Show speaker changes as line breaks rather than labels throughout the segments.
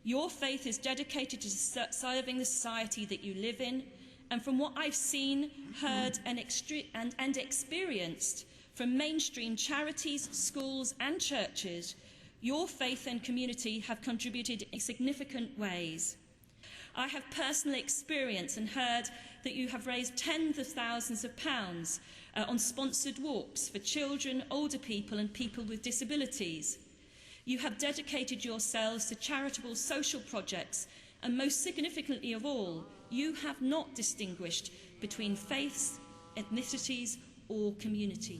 Your faith is dedicated to serving the society that you live in, and from what I've seen, heard and experienced from mainstream charities, schools and churches, your faith and community have contributed in significant ways. I have personally experienced and heard that you have raised tens of thousands of pounds on sponsored walks for children, older people and people with disabilities. You have dedicated yourselves to charitable social projects, and most significantly of all, you have not distinguished between faiths, ethnicities or communities.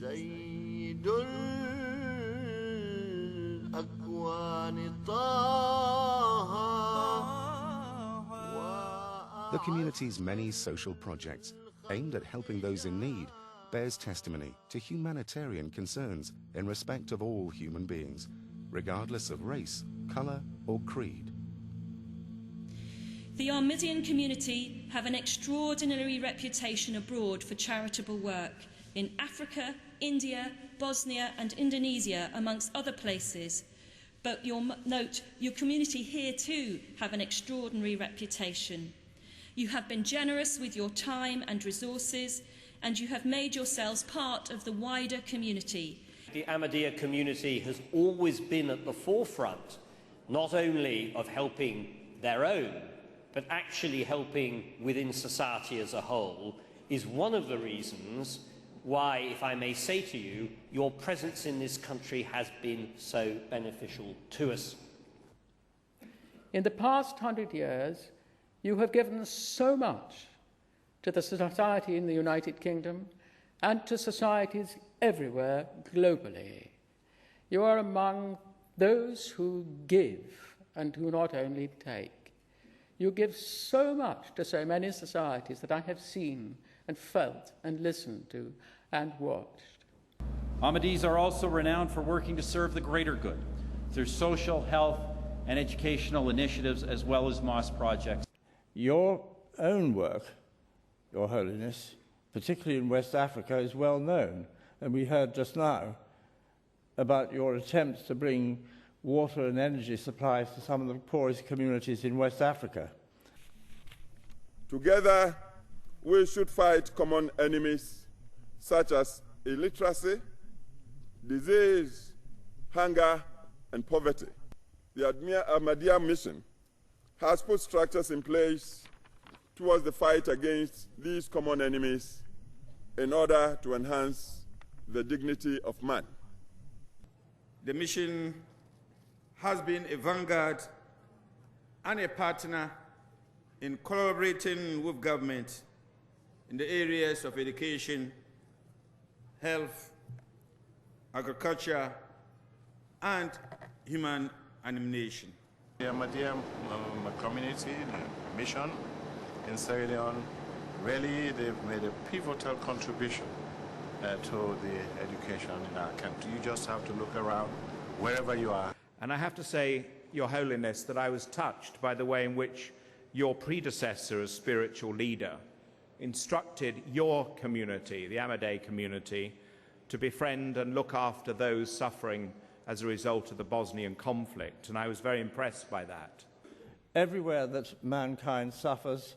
The community's many social projects aimed at helping those in need bears testimony to humanitarian concerns in respect of all human beings, regardless of race, colour or creed.
The Ahmadiyya community have an extraordinary reputation abroad for charitable work in Africa, India, Bosnia and Indonesia, amongst other places. But your community here too have an extraordinary reputation. You have been generous with your time and resources, and you have made yourselves part of the wider community.
The Ahmadiyya community has always been at the forefront, not only of helping their own, but actually helping within society as a whole, is one of the reasons why, if I may say to you, your presence in this country has been so beneficial to us.
In the past 100 years, you have given so much to the society in the United Kingdom and to societies everywhere globally. You are among those who give and who not only take. You give so much to so many societies that I have seen and felt and listened to and watched.
Ahmadis are also renowned for working to serve the greater good through social, health, and educational initiatives as well as mosque projects.
Your own work, Your Holiness, particularly in West Africa, is well known, and we heard just now about your attempts to bring water and energy supplies to some of the poorest communities in West Africa.
Together, we should fight common enemies such as illiteracy, disease, hunger, and poverty. The Ahmadiyya mission has put structures in place towards the fight against these common enemies in order to enhance the dignity of man.
The mission has been a vanguard and a partner in collaborating with government in the areas of education, health, agriculture, and human animation.
The Ahmadiyya community, the mission in Sierra Leone, really they've made a pivotal contribution to the education in our country. You just have to look around wherever you are.
And I have to say, Your Holiness, that I was touched by the way in which your predecessor as spiritual leader instructed your community, the Ahmadiyya community, to befriend and look after those suffering as a result of the Bosnian conflict, and I was very impressed by that.
Everywhere that mankind suffers,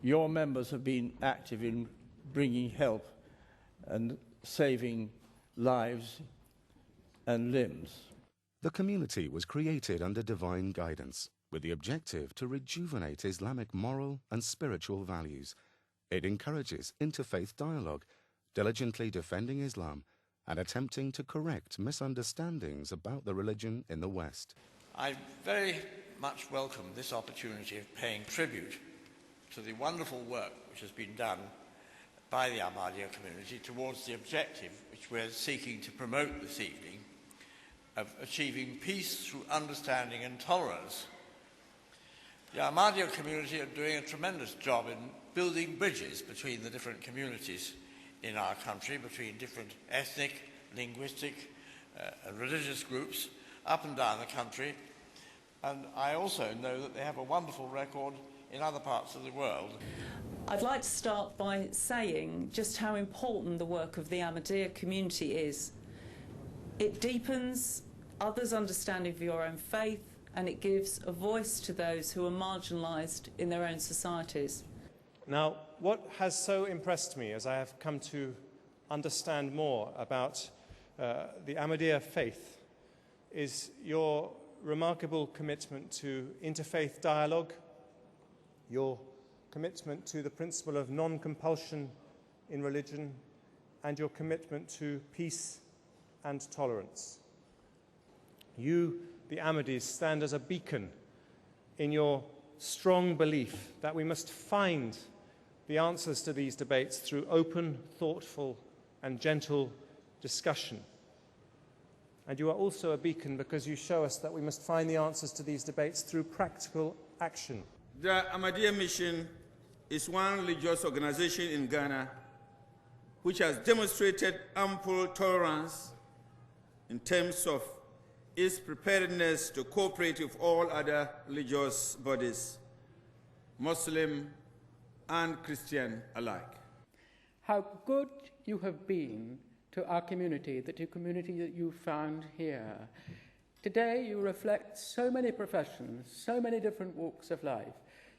your members have been active in bringing help and saving lives and limbs.
The community was created under divine guidance, with the objective to rejuvenate Islamic moral and spiritual values. It encourages interfaith dialogue, diligently defending Islam and attempting to correct misunderstandings about the religion in the West.
I very much welcome this opportunity of paying tribute to the wonderful work which has been done by the Ahmadiyya community towards the objective which we're seeking to promote this evening of achieving peace through understanding and tolerance. The Ahmadiyya community are doing a tremendous job in building bridges between the different communities in our country, between different ethnic, linguistic, and religious groups up and down the country. And I also know that they have a wonderful record in other parts of the world.
I'd like to start by saying just how important the work of the Ahmadiyya community is. It deepens others' understanding of your own faith and it gives a voice to those who are marginalised in their own societies.
Now, what has so impressed me as I have come to understand more about the Ahmadiyya faith is your remarkable commitment to interfaith dialogue, your commitment to the principle of non-compulsion in religion, and your commitment to peace and tolerance. You, the Ahmadis, stand as a beacon in your strong belief that we must find the answers to these debates through open, thoughtful, and gentle discussion. And you are also a beacon because you show us that we must find the answers to these debates through practical action.
The Ahmadiyya Mission is one religious organization in Ghana which has demonstrated ample tolerance in terms of its preparedness to cooperate with all other religious bodies, Muslim and Christian alike.
How good you have been to our community, the community that you found here. Today you reflect so many professions, so many different walks of life.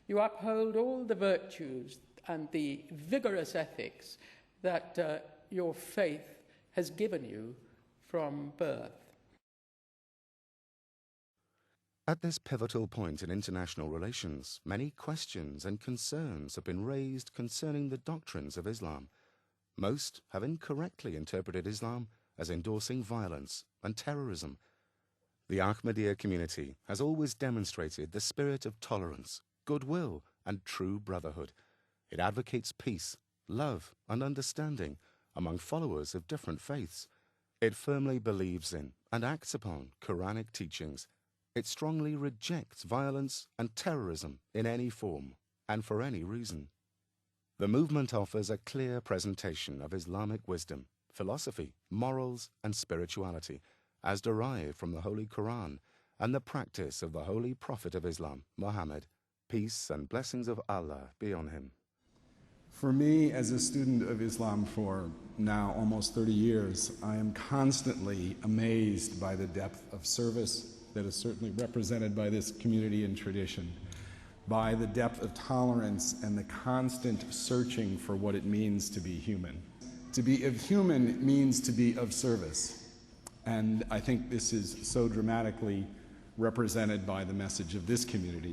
You uphold all the virtues and the vigorous ethics that your faith has given you from birth.
At this pivotal point in international relations, many questions and concerns have been raised concerning the doctrines of Islam. Most have incorrectly interpreted Islam as endorsing violence and terrorism. The Ahmadiyya community has always demonstrated the spirit of tolerance, goodwill, and true brotherhood. It advocates peace, love, and understanding among followers of different faiths. It firmly believes in and acts upon Quranic teachings. It strongly rejects violence and terrorism in any form and for any reason. The movement offers a clear presentation of Islamic wisdom, philosophy, morals, and spirituality, as derived from the Holy Quran and the practice of the Holy Prophet of Islam, Muhammad. Peace and blessings of Allah be on him.
For me, as a student of Islam for now almost 30 years, I am constantly amazed by the depth of service that is certainly represented by this community and tradition, by the depth of tolerance and the constant searching for what it means to be human. To be of human means to be of service, and I think this is so dramatically represented by the message of this community.